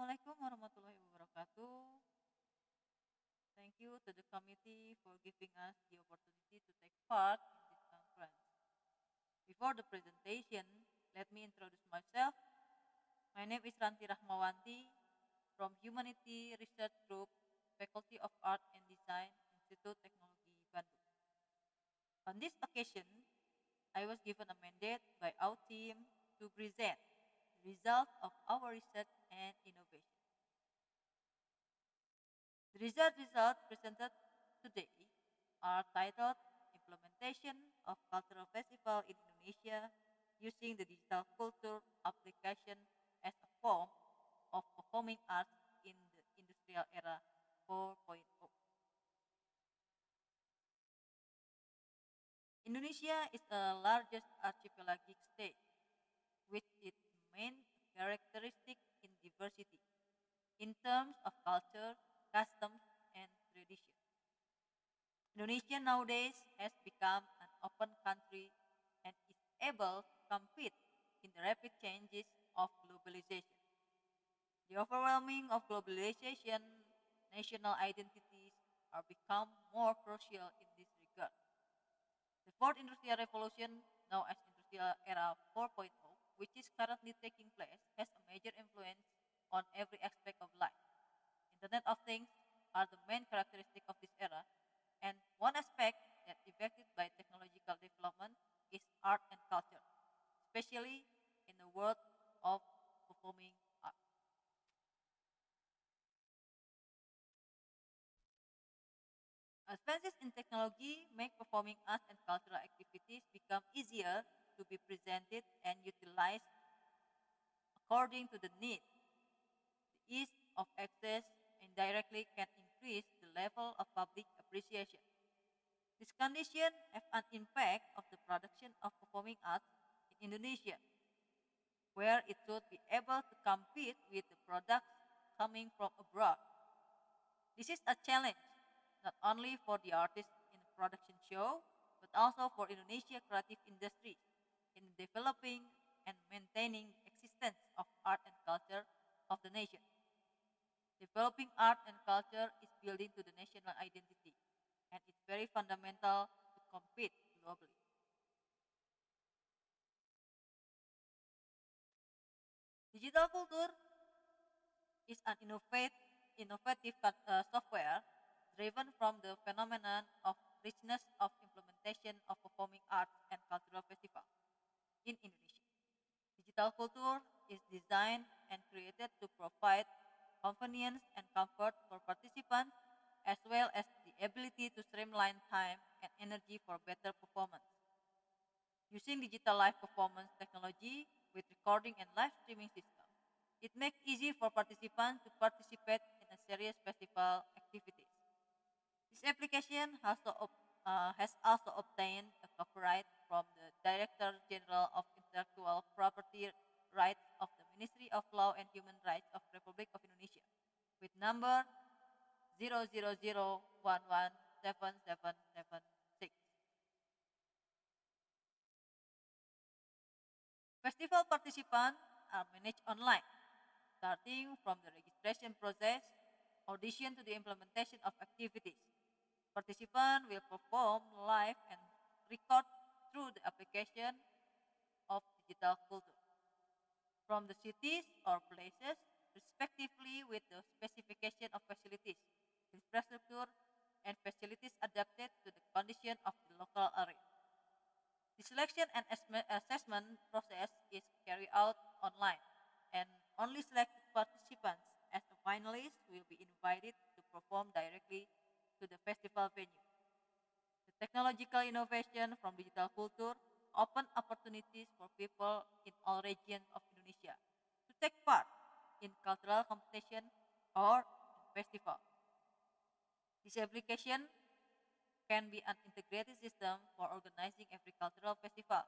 Assalamualaikum warahmatullahi wabarakatuh. Thank you to the committee for giving us the opportunity to take part in this conference. Before the presentation, let me introduce myself. My name is Ranti Rahmawanti from Humanity Research Group, Faculty of Art and Design, Institute Teknologi Bandung. On this occasion, I was given a mandate by our team to present the result of our research and innovation. The result presented today are titled Implementation of Cultural Festival in Indonesia using the digital culture application as a form of performing arts in the industrial era 4.0. Indonesia is the largest archipelagic state with its main characteristic in diversity in terms of culture, customs, and tradition. Indonesia nowadays has become an open country and is able to compete in the rapid changes of globalization. The overwhelming of globalization, national identities are become more crucial in this regard. The fourth industrial revolution, known as Industrial Era 4.0, which is currently taking place, has a major influence on every aspect of life. Internet of Things are the main characteristic of this era, and one aspect that affected by technological development is art and culture, especially in the world of performing art. Advances in technology make performing arts and cultural activities become easier to be presented and utilized according to the need. The ease of access indirectly can increase the level of public appreciation. This condition have an impact of the production of performing arts in Indonesia, where it should be able to compete with the products coming from abroad. This is a challenge not only for the artists in the production show, but also for Indonesia creative industries in developing and maintaining existence of art and culture of the nation. Developing art and culture is building to the national identity, and it's very fundamental to compete globally. Digital culture is an innovative software driven from the phenomenon of richness of implementation of performing arts and cultural festival in Indonesia. Digital culture is designed and created to provide convenience and comfort for participants as well as the ability to streamline time and energy for better performance. Using digital live performance technology with recording and live streaming system, it makes easy for participants to participate in a serious festival activities. This application has also obtained a copyright from the Director General of Intellectual Property Rights of the Ministry of Law and Human Rights of Republic of Indonesia with number 000117776. Festival participants are managed online, starting from the registration process, audition to the implementation of activities. Participants will perform live and record through the application of digital culture from the cities or places, respectively with the specification of facilities, infrastructure, and facilities adapted to the condition of the local area. The selection and assessment process is carried out online, and only selected participants as a finalist will be invited to perform directly to the festival venue. The technological innovation from digital culture open opportunities for people in all regions of Indonesia to take part in cultural competition or in festival. This application can be an integrated system for organizing every cultural festival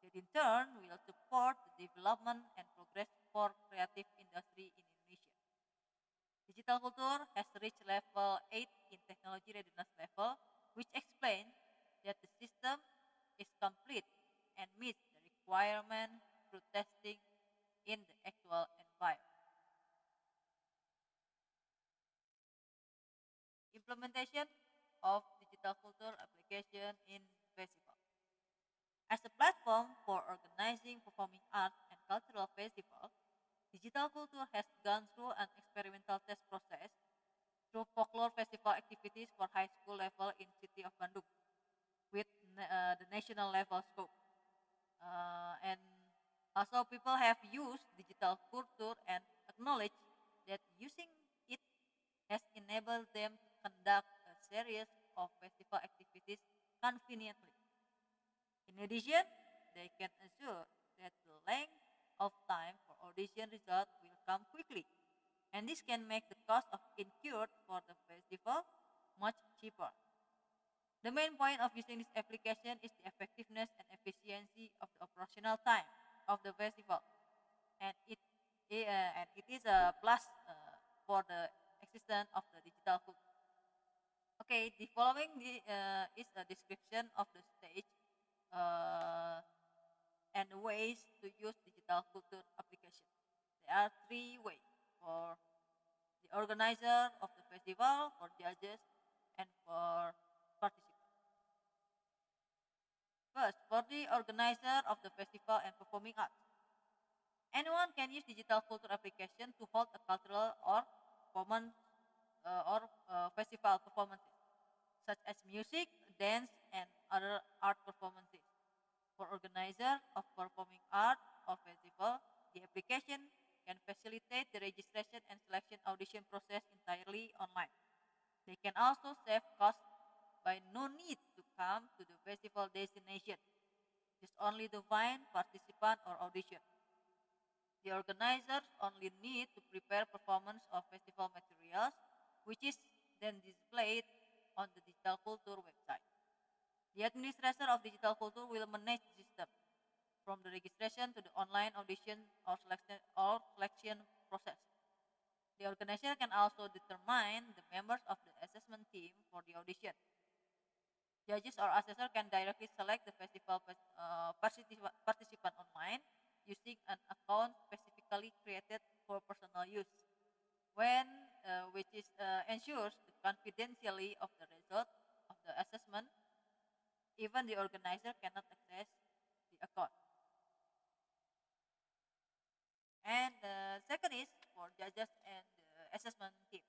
that in turn will support the development and progress for creative industry in Indonesia. Digital culture has reached level 8 in technology readiness level, which explains that the system is complete and meets the requirement through testing in the actual environment. implementation of digital culture application in festival. As a platform for organizing performing arts and cultural festivals, digital culture has gone through an experimental test process through folklore festival activities for high school level in city of Bandung with the national level scope. And also people have used digital culture and acknowledge that using it has enabled them to conduct a series of festival activities conveniently. In addition, they can ensure that the length of time for audition result will come quickly, and this can make the cost of incurred for the festival much cheaper. The main point of using this application is the effectiveness and efficiency of the operational time of the festival, and it is a plus for the existence of the digital hook. Okay, the following is a description of the stage uh, and ways to use digital culture application. There are three ways for the organizer of the festival, for judges, and for participants. First, for the organizer of the festival and performing arts. Anyone can use digital culture application to hold a cultural or performance festival performances, such as music, dance, and other art performances. For organizer of performing art or festival, the application can facilitate the registration and selection audition process entirely online. They can also save costs by no need to come to the festival destination, just only to find participant or audition. The organizers only need to prepare performance of festival materials, which is then displayed on the Digital Culture website. The administrator of Digital Culture will manage the system from the registration to the online audition or selection process. The organizer can also determine the members of the assessment team for the audition. Judges or assessor can directly select the festival participant online using an account specifically created for personal use, when which is ensures the confidentiality of the result of the assessment. Even the organizer cannot access the account. And the second is for judges and the assessment team.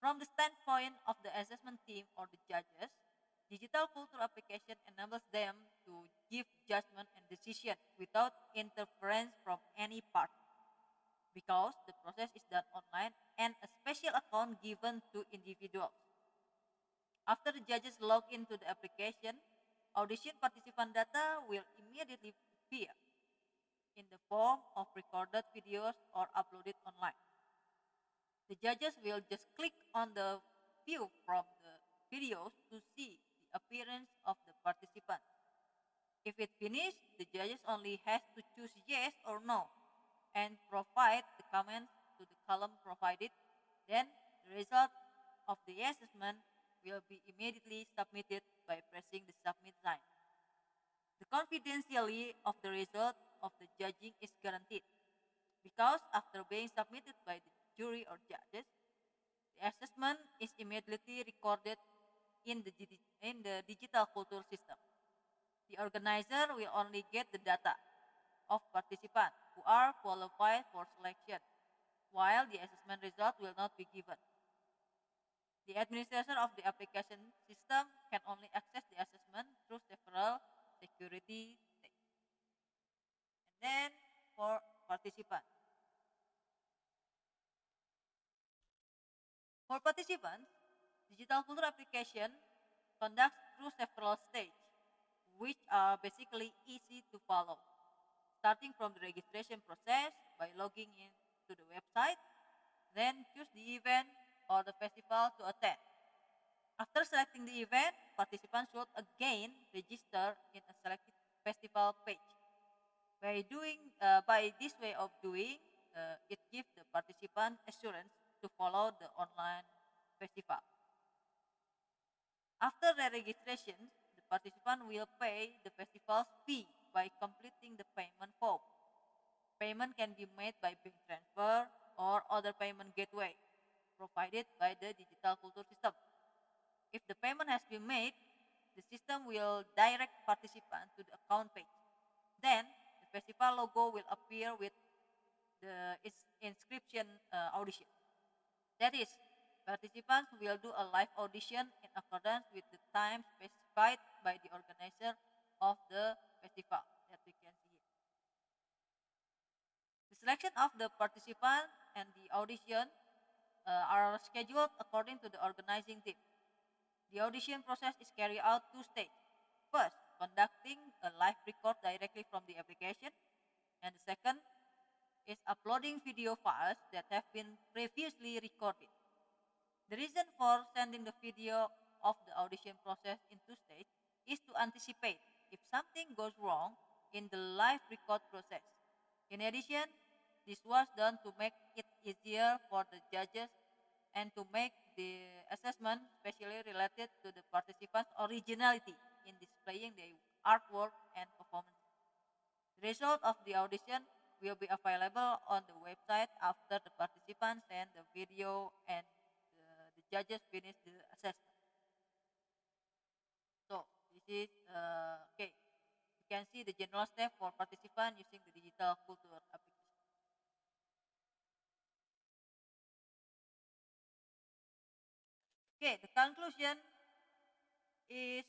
From the standpoint of the assessment team or the judges, digital culture application enables them to give judgment and decision without interference from any party, because the process is done online and a special account given to individuals. After the judges log into the application, audition participant data will immediately appear in the form of recorded videos or uploaded online. The judges will just click on the view from the videos to see the appearance of the participant. If it finished, the judges only has to choose yes or no and provide the comments to the column provided. Then the result of the assessment will be immediately submitted by pressing the submit sign. The confidentiality of the result of the judging is guaranteed because after being submitted by the jury or judges, the assessment is immediately recorded in the digital culture system. The organizer will only get the data of participants who are qualified for selection, while the assessment result will not be given. The administrator of the application system can only access the assessment through several security steps. And then for participants. For participants, digital culture application conducts through several stages, which are basically easy to follow, starting from the registration process by logging in to the website, then choose the event or the festival to attend. After selecting the event, participants should again register in a selected festival page. By this way of doing, it gives the participant assurance to follow the online festival. After the registration, the participant will pay the festival's fee by completing the payment form. Payment can be made by bank transfer or other payment gateway provided by the digital culture system. If the payment has been made, the system will direct participants to the account page. Then, the festival logo will appear with its inscription audition. That is, participants will do a live audition in accordance with the time specified by the organizer of the festival that we can see here. The selection of the participant and the audition are scheduled according to the organizing team. The audition process is carried out two stages. First, conducting a live record directly from the application, and the second is uploading video files that have been previously recorded. The reason for sending the video of the audition process in two stages is to anticipate if something goes wrong in the live record process. In addition, this was done to make it easier for the judges and to make the assessment especially related to the participants' originality in displaying their artwork and performance. The result of the audition will be available on the website after the participants send the video and the judges finish the assessment. So this is okay. You can see the general step for participants using the digital culture application. Okay, the conclusion is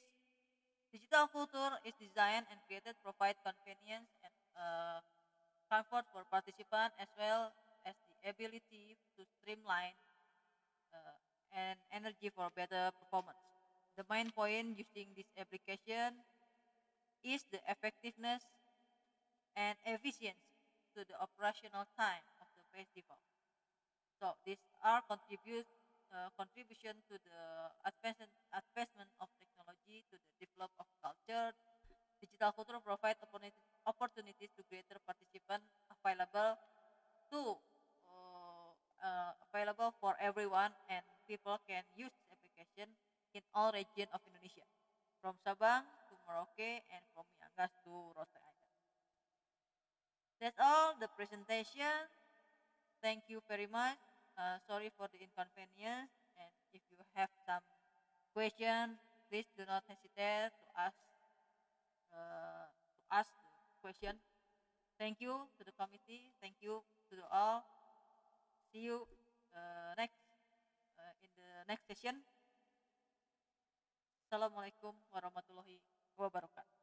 digital culture is designed and created to provide convenience and comfort for participants as well as the ability to streamline uh, and energy for better performance. The main point using this application is the effectiveness and efficiency to the operational time of the festival. So these are contribution to the advancement of technology to the development of culture. Digital culture provide opportunities to greater participant to available for everyone, and people can use this application in all regions of Indonesia, from Sabang to Merauke and from Miangas to Rote Island. That's all the presentation. Thank you very much. Sorry for the inconvenience, and if you have some question, please do not hesitate to ask the question. Thank you to the committee. Thank you to the all. See you next in the next session. Assalamualaikum warahmatullahi wabarakatuh.